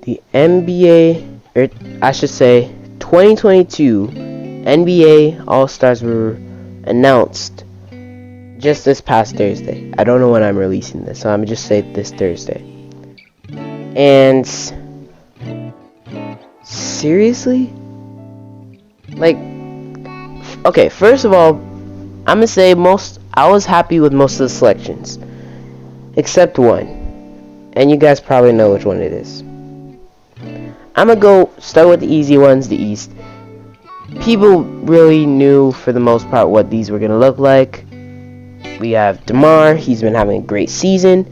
the NBA, or I should say 2022 NBA All-Stars were announced just this past Thursday. I don't know when I'm releasing this, so I'm just say this Thursday. And seriously? Like, okay, first of all, I'm gonna say I was happy with most of the selections. Except one. And you guys probably know which one it is. I'm gonna go start with the easy ones, the East. People really knew for the most part what these were gonna look like. We have DeMar, he's been having a great season,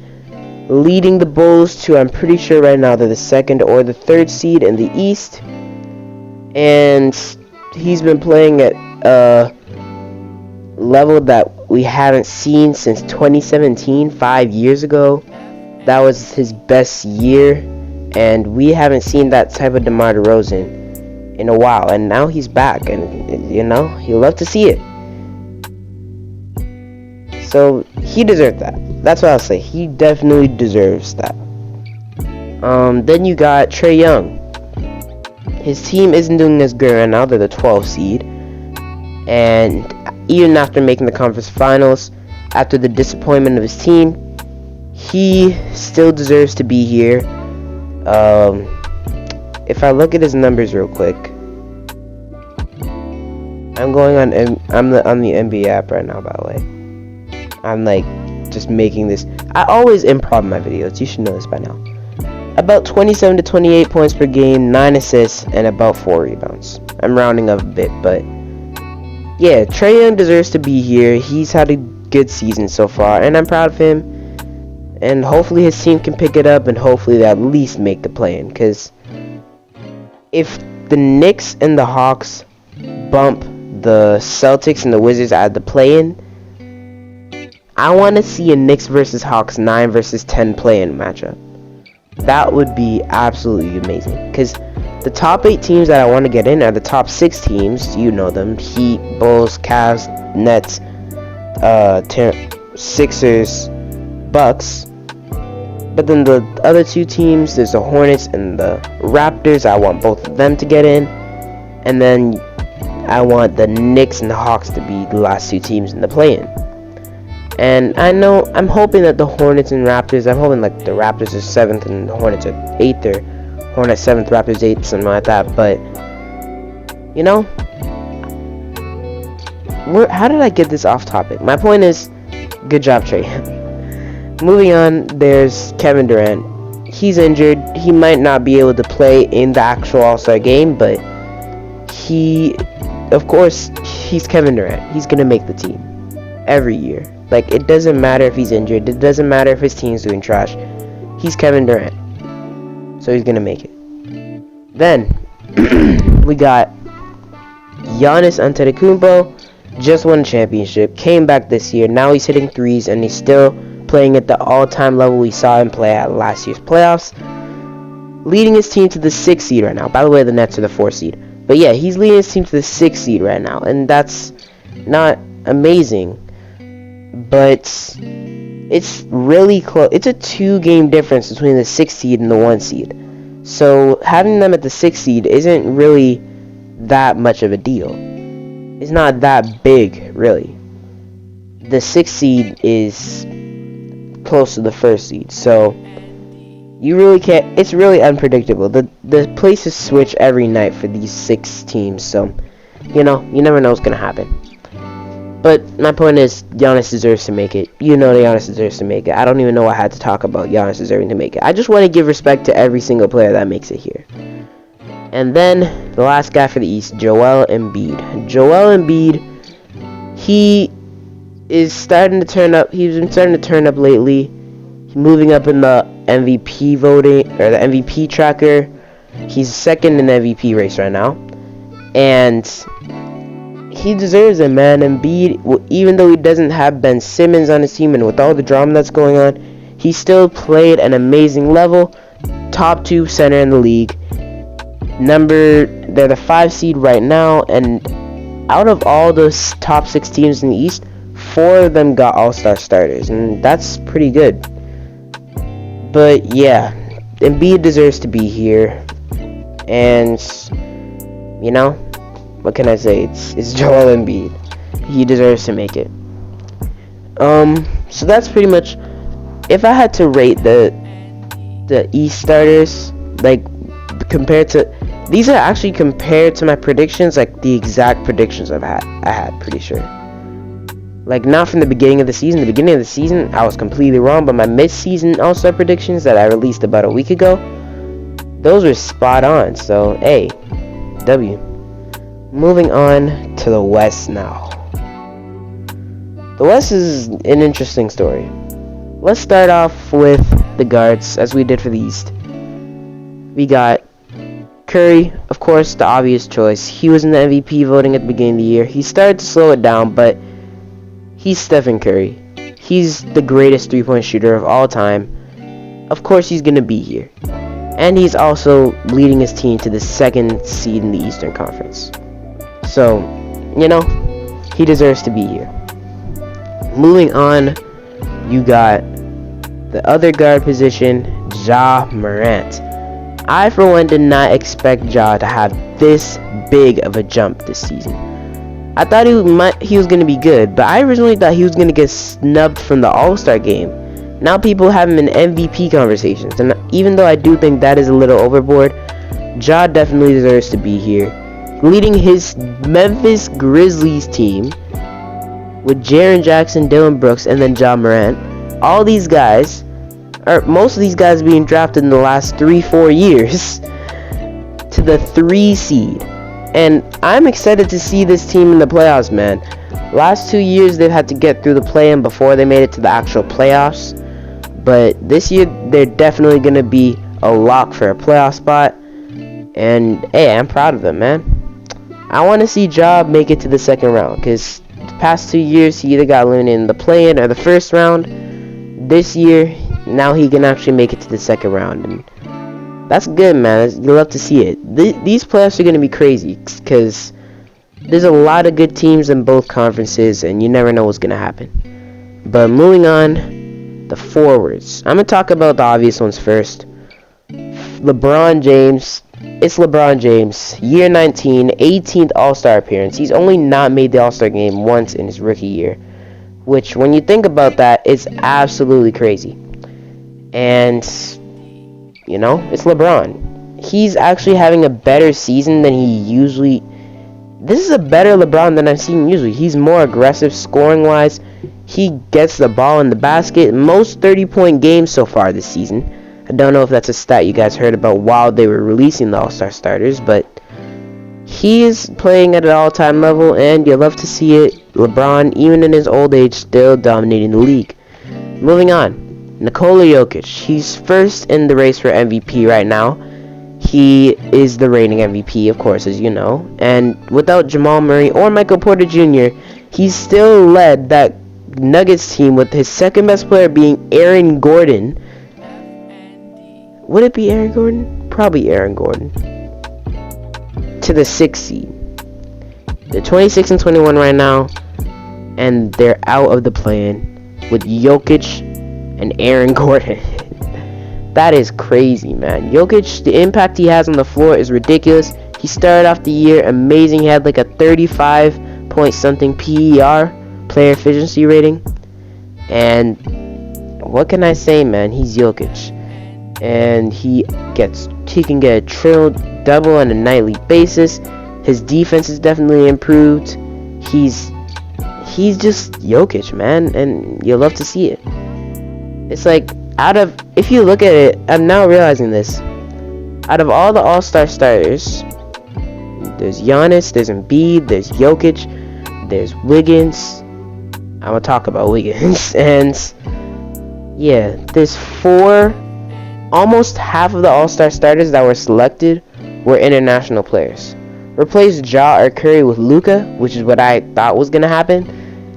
leading the Bulls to, I'm pretty sure right now they're the 2nd or the 3rd seed in the East. And he's been playing at a level that we haven't seen since 2017, 5 years ago. That was his best year, and we haven't seen that type of DeMar DeRozan in a while, and now he's back, and you love to see it. So he deserved that. That's what I'll say. He definitely deserves that. Then you got Trae Young. His team isn't doing as good right now. They're the 12th seed, and even after making the conference finals, after the disappointment of his team, he still deserves to be here. If I look at his numbers real quick, I'm going on the NBA app right now, by the way. I'm like just making this. I always improv my videos. You should know this by now. About 27 to 28 points per game, 9 assists, and about 4 rebounds. I'm rounding up a bit, but yeah, Trae Young deserves to be here. He's had a good season so far, and I'm proud of him. And hopefully his team can pick it up, and hopefully they at least make the play-in. Because if the Knicks and the Hawks bump the Celtics and the Wizards out of the play-in, I want to see a Knicks versus Hawks 9 versus 10 play-in matchup. That would be absolutely amazing. Because the top 8 teams that I want to get in are the top 6 teams. You know them. Heat, Bulls, Cavs, Nets, Sixers, Bucks. But then the other 2 teams, there's the Hornets and the Raptors. I want both of them to get in. And then I want the Knicks and the Hawks to be the last 2 teams in the play-in. And I'm hoping that the Hornets and Raptors, I'm hoping like the Raptors are 7th and the Hornets are 8th, or Hornets 7th, Raptors 8th, something like that. But, how did I get this off topic? My point is, good job, Trae. Moving on, there's Kevin Durant. He's injured. He might not be able to play in the actual All-Star game, but of course, he's Kevin Durant. He's going to make the team every year. Like, it doesn't matter if he's injured. It doesn't matter if his team's doing trash. He's Kevin Durant. So he's going to make it. Then, we got Giannis Antetokounmpo. Just won a championship. Came back this year. Now he's hitting threes, and he's still playing at the all-time level we saw him play at last year's playoffs, leading his team to the 6th seed right now. By the way, the Nets are the 4th seed, but yeah, he's leading his team to the 6th seed right now, and that's not amazing, but it's really close. It's a 2-game difference between the 6th seed and the 1 seed, so having them at the 6th seed isn't really that much of a deal. It's not that big, really. The 6th seed is close to the 1st seed, so you really can't. It's really unpredictable. The places switch every night for these 6 teams, so you never know what's gonna happen. But my point is, Giannis deserves to make it. Giannis deserves to make it. I don't even know I had to talk about Giannis deserving to make it. I just want to give respect to every single player that makes it here. And then the last guy for the East, Joel Embiid. Joel Embiid, he is starting to turn up. He's been starting to turn up lately. He's moving up in the MVP voting, or the MVP tracker. He's 2nd in the MVP race right now, and he deserves it, man. Embiid, even though he doesn't have Ben Simmons on his team, and with all the drama that's going on, he still played an amazing level. Top 2 center in the league. They're the 5 seed right now, and out of all those top 6 teams in the East, 4 of them got all-star starters, and that's pretty good. But yeah, Embiid deserves to be here, and you know, what can I say? It's Joel Embiid. He deserves to make it. So that's pretty much. If I had to rate the East starters, like compared to these are actually compared to my predictions, like the exact predictions I had pretty sure. Like not from the beginning of the season. The beginning of the season I was completely wrong, but my mid-season All-Star predictions that I released about a week ago, those were spot on. So hey, W. Moving on to the West now. The West is an interesting story. Let's start off with the guards, as we did for the East. We got Curry, of course, the obvious choice. He was in the MVP voting at the beginning of the year. He started to slow it down, but he's Stephen Curry. He's the greatest three-point shooter of all time. Of course, he's going to be here. And he's also leading his team to the 2nd seed in the Eastern Conference. So, you know, he deserves to be here. Moving on, you got the other guard position, Ja Morant. I, for one, did not expect Ja to have this big of a jump this season. I thought he was going to be good, but I originally thought he was going to get snubbed from the All-Star game. Now people have him in MVP conversations, and even though I do think that is a little overboard, Ja definitely deserves to be here. Leading his Memphis Grizzlies team with Jaren Jackson, Dillon Brooks, and then Ja Morant. All these guys, or most of these guys being drafted in the last 3-4 years to the 3 seed. And I'm excited to see this team in the playoffs, man. Last 2 years they've had to get through the play-in before they made it to the actual playoffs. But this year they're definitely going to be a lock for a playoff spot. And hey, I'm proud of them, man. I want to see Ja make it to the 2nd round, because the past 2 years he either got eliminated in the play-in or the 1st round. This year, now he can actually make it to the 2nd round, and that's good, man. You love to see it. These playoffs are going to be crazy, because there's a lot of good teams in both conferences, and you never know what's going to happen. But moving on, the forwards. I'm going to talk about the obvious ones first. LeBron James. It's LeBron James. Year 19, 18th All-Star appearance. He's only not made the All-Star game once in his rookie year, which, when you think about that, is absolutely crazy. And, you know, it's LeBron. He's actually having a better season than he usually... This is a better LeBron than I've seen usually. He's more aggressive scoring-wise. He gets the ball in the basket. Most 30-point games so far this season. I don't know if that's a stat you guys heard about while they were releasing the All-Star starters, but he is playing at an all-time level, and you love to see it. LeBron, even in his old age, still dominating the league. Moving on, Ni-kola Jokic. He's first in the race for MVP right now. He is the reigning MVP, of course, as you know. And without Jamal Murray or Michael Porter Jr., he still led that Nuggets team with his 2nd best player being Aaron Gordon. Would it be Aaron Gordon? Probably Aaron Gordon. To the 6th seed. They're 26 and 21 right now, and they're out of the play-in with Jokic and Aaron Gordon. That is crazy, man. Jokic, the impact he has on the floor is ridiculous. He started off the year amazing. He had like a 35 point something PER, player efficiency rating. And what can I say, man? He's Jokic. And he can get a triple-double on a nightly basis. His defense is definitely improved. He's just Jokic, man, and you love to see it. It's like, if you look at it, I'm now realizing this. Out of all the All-Star starters, there's Giannis, there's Embiid, there's Jokic, there's Wiggins. I'm gonna talk about Wiggins, and yeah, there's 4. Almost half of the All-Star starters that were selected were international players. Replace Ja or Curry with Luka, which is what I thought was going to happen.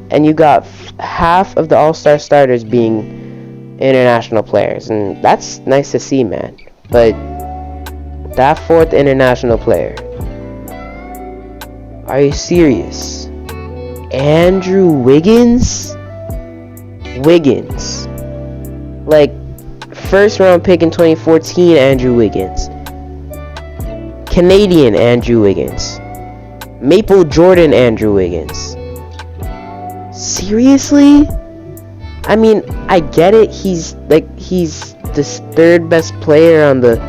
And you got half of the All-Star starters being international players. And that's nice to see, man. But that 4th international player. Are you serious? Andrew Wiggins? Like, first round pick in 2014, Andrew Wiggins. Canadian Andrew Wiggins. Maple Jordan Andrew Wiggins. Seriously? I mean, I get it. He's the third best player on the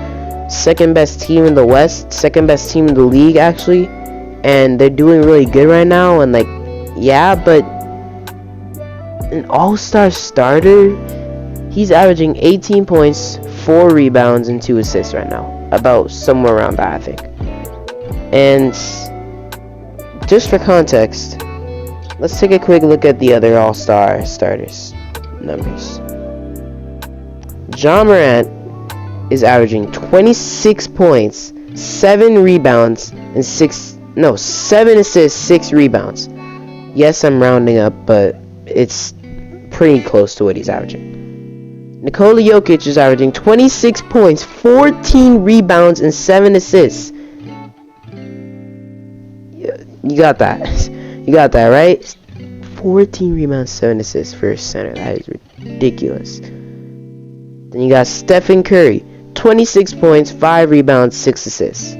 second best team in the West, second best team in the league actually, and they're doing really good right now. And like, yeah, but an all-star starter, he's averaging 18 points, 4 rebounds, and 2 assists right now. About somewhere around that, I think. And just for context, let's take a quick look at the other all-star starters numbers. Morant is averaging 26 points, 7 rebounds, and 7 assists, 6 rebounds. Yes, I'm rounding up, but it's pretty close to what he's averaging. Ni-kola Jokic is averaging 26 points, 14 rebounds, and 7 assists. You got that. You got that, right? 14 rebounds, 7 assists for a center. That is ridiculous. Then you got Stephen Curry. 26 points, 5 rebounds, 6 assists.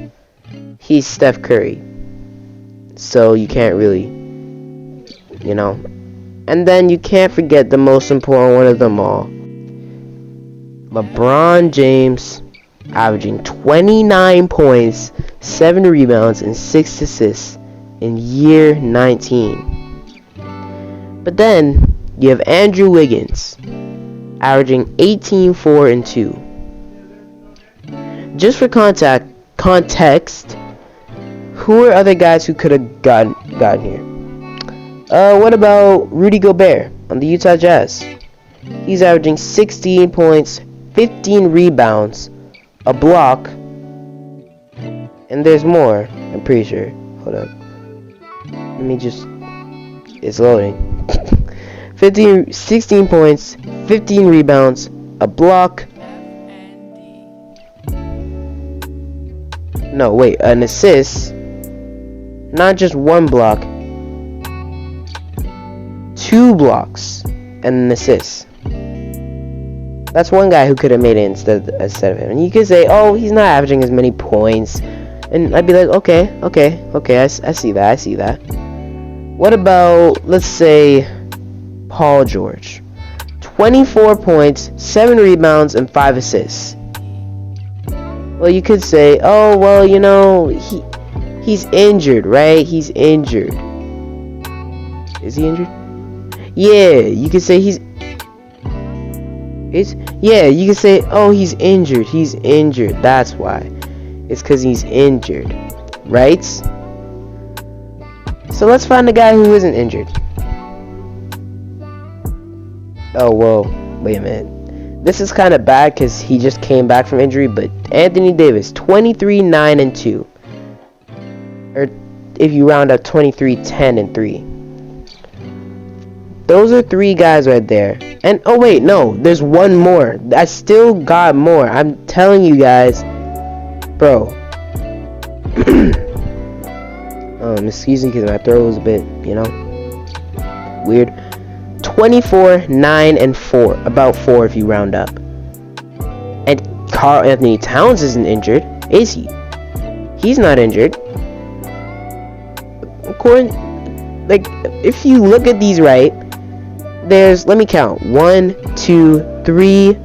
He's Steph Curry. So you can't really, you know. And then you can't forget the most important one of them all. LeBron James averaging 29 points, 7 rebounds, and 6 assists in year 19. But then you have Andrew Wiggins averaging 18, 4, and 2. Just for context, who are other guys who could have gotten here? What about Rudy Gobert on the Utah Jazz? He's averaging 16 points, 15 rebounds, a block, and there's more, I'm pretty sure. Hold up. Let me just... It's loading. 16 points, 15 rebounds, a block. No, wait, an assist. Not just one block. 2 blocks and an assist. That's one guy who could have made it instead of him. And you could say, oh, he's not averaging as many points. And I'd be like, okay, I see that. What about, let's say, Paul George? 24 points, 7 rebounds, and 5 assists. Well, you could say, oh, well, you know, he's injured, right? He's injured. Is he injured? Yeah, you could say you could say, oh, he's injured. He's injured. That's why. It's because he's injured, right? So let's find a guy who isn't injured. Oh, whoa. Wait a minute. This is kind of bad because he just came back from injury, but Anthony Davis, 23, 9, and 2. Or if you round up 23, 10, and 3. Those are 3 guys right there. And, oh wait, no, there's one more. I still got more. I'm telling you guys. Bro. Excuse me because my throat was a bit, you know, weird. 24, 9, and 4. About 4 if you round up. And Karl Anthony Towns isn't injured, is he? He's not injured. According, like, if you look at these right, there's, let me count, 1, 2, 3,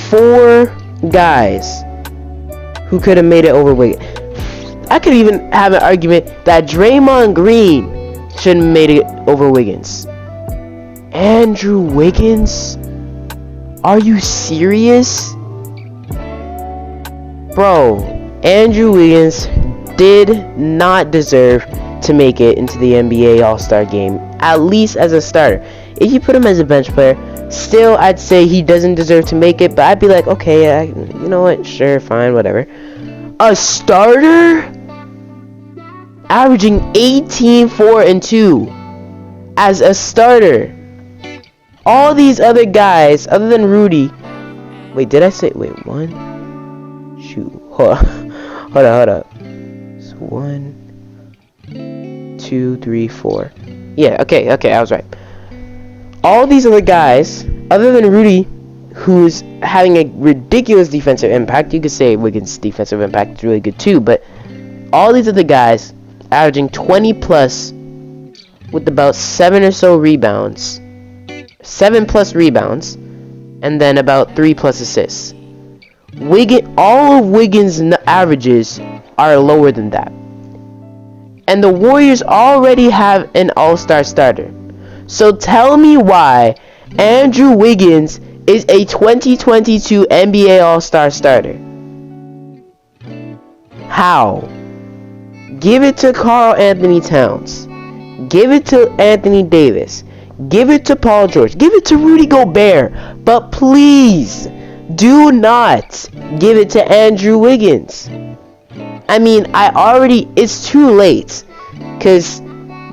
4 guys who could have made it over Wiggins. I could even have an argument that Draymond Green shouldn't have made it over Wiggins. Andrew Wiggins? Are you serious? Bro, Andrew Wiggins did not deserve to make it into the NBA All-Star game, at least as a starter. If you put him as a bench player, still I'd say he doesn't deserve to make it, but I'd be like, okay, you know what, sure, fine, whatever. A starter? Averaging 18, 4, and 2 as a starter. All these other guys, other than Rudy. Wait, did I say? Wait, 1. Shoot. Hold up. So 1, 2, 3, 4. Yeah, okay, I was right. All these other guys, other than Rudy, who's having a ridiculous defensive impact. You could say Wiggins' defensive impact is really good too, but all these other guys averaging 20 plus with about 7 or so rebounds, 7 plus rebounds, and then about 3 plus assists. All of Wiggins' averages are lower than that. And the Warriors already have an all-star starter. So tell me why Andrew Wiggins is a 2022 NBA All-Star starter. How? Give it to Karl Anthony Towns. Give it to Anthony Davis. Give it to Paul George. Give it to Rudy Gobert. But please, do not give it to Andrew Wiggins. I mean, it's too late. Because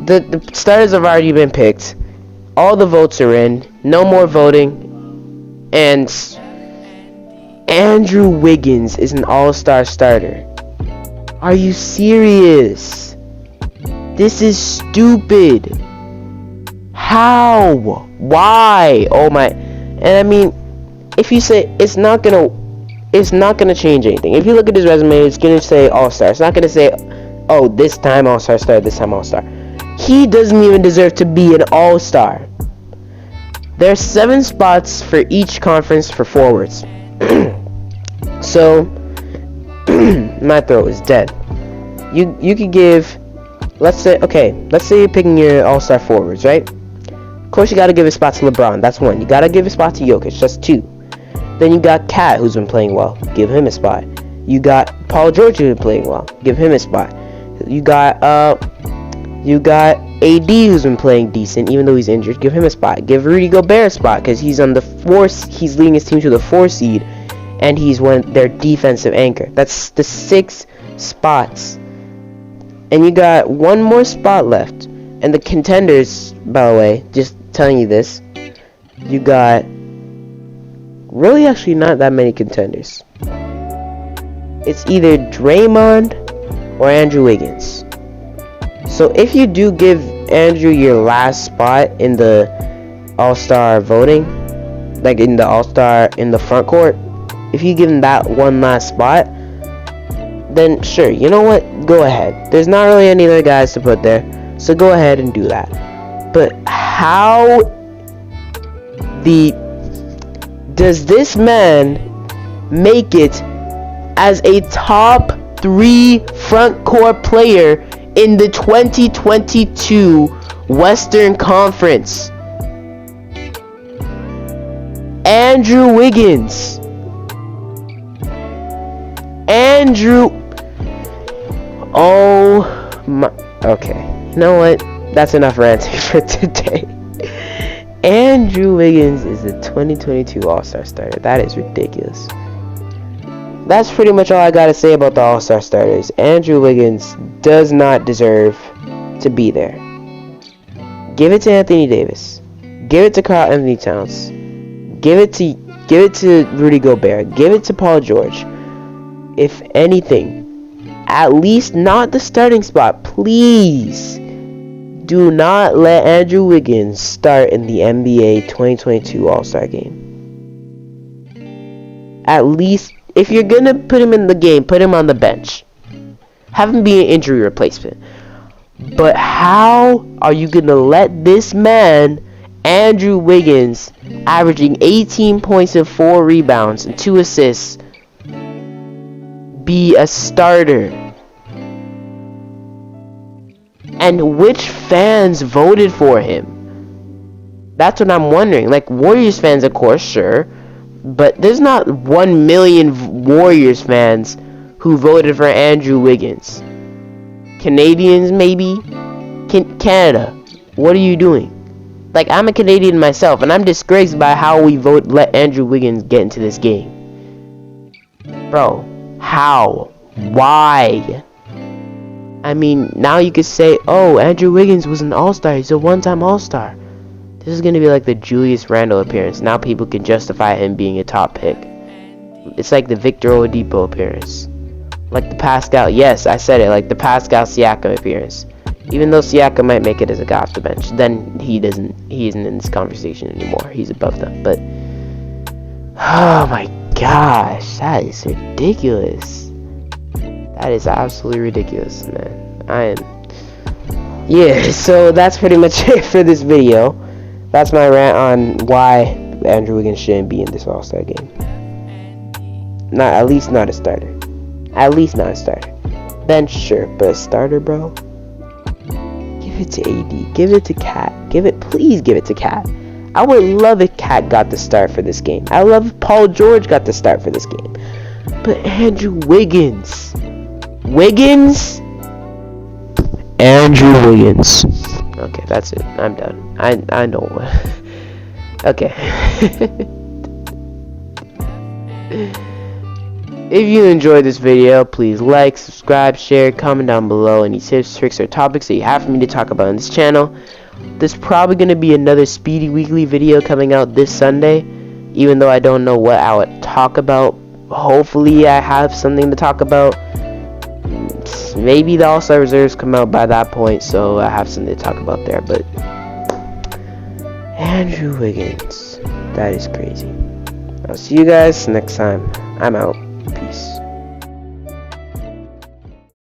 the starters have already been picked. All the votes are in. No more voting. And Andrew Wiggins is an all-star starter. Are you serious? This is stupid. How? Why? Oh my. And I mean, if you say it's not gonna change anything. If you look at his resume, it's gonna say all-star. It's not gonna say, oh, this time all-star star, this time all-star. He doesn't even deserve to be an all-star. There's 7 spots for each conference for forwards. So my throat is dead. You could give, let's say you're picking your all-star forwards, right? Of course you gotta give a spot to LeBron, that's 1. You gotta give a spot to Jokic, that's 2. Then you got Cat, who's been playing well, give him a spot. You got Paul George, who's been playing well, give him a spot. You got AD, who's been playing decent, even though he's injured. Give him a spot. Give Rudy Gobert a spot, because he's on the 4. He's leading his team to the 4 seed, and he's their defensive anchor. That's the 6 spots, and you got 1 more spot left. And the contenders, by the way, just telling you this, you got really actually not that many contenders. It's either Draymond or Andrew Wiggins. So if you do give Andrew your last spot in the all-star voting, like in the all-star in the front court, if you give him that one last spot, then sure, you know what, go ahead. There's not really any other guys to put there, so go ahead and do that. But how does this man make it as a top 3 front court player in the 2022 Western Conference? Andrew Wiggins. Oh my. Okay. You know what? That's enough ranting for today. Andrew Wiggins is a 2022 All-Star starter. That is ridiculous. That's pretty much all I gotta say about the All-Star starters. Andrew Wiggins does not deserve to be there. Give it to Anthony Davis. Give it to Karl Anthony Towns. Give it to Rudy Gobert. Give it to Paul George. If anything, at least not the starting spot. Please do not let Andrew Wiggins start in the NBA 2022 All-Star game. At least, if you're gonna put him in the game, put him on the bench. Have him be an injury replacement. But how are you gonna let this man, Andrew Wiggins, averaging 18 points and 4 rebounds and 2 assists, be a starter? And which fans voted for him? That's what I'm wondering. Like, Warriors fans, of course, sure. But there's not 1 million Warriors fans who voted for Andrew Wiggins. Canadians, maybe? Canada, what are you doing? Like, I'm a Canadian myself, and I'm disgraced by how we let Andrew Wiggins get into this game. Bro, how? Why? I mean, now you could say, oh, Andrew Wiggins was an all-star. He's a one-time all-star. This is going to be like the Julius Randle appearance. Now people can justify him being a top pick. It's like the Victor Oladipo appearance. Like the Pascal, yes, I said it, like the Pascal Siakam appearance. Even though Siakam might make it as a guy off the bench, then he isn't in this conversation anymore. He's above them. But Oh my gosh, that is ridiculous. That is absolutely ridiculous, man. Yeah, so that's pretty much it for this video. That's my rant on why Andrew Wiggins shouldn't be in this All-Star game. At least not a starter. At least not a starter. Bench, sure, but a starter, bro? Give it to AD. Give it to Cat. Please give it to Cat. I would love if Cat got the start for this game. I love if Paul George got the start for this game. But Andrew Wiggins. Andrew Wiggins. Okay, that's it. I'm done. I don't want. Okay. If you enjoyed this video, please like, subscribe, share, comment down below any tips, tricks, or topics that you have for me to talk about on this channel. There's probably going to be another Speedy Weekly video coming out this Sunday, even though I don't know what I would talk about. Hopefully I have something to talk about. Maybe the All-Star reserves come out by that point, so I have something to talk about there. But Andrew Wiggins, that is crazy. I'll see you guys next time. I'm out.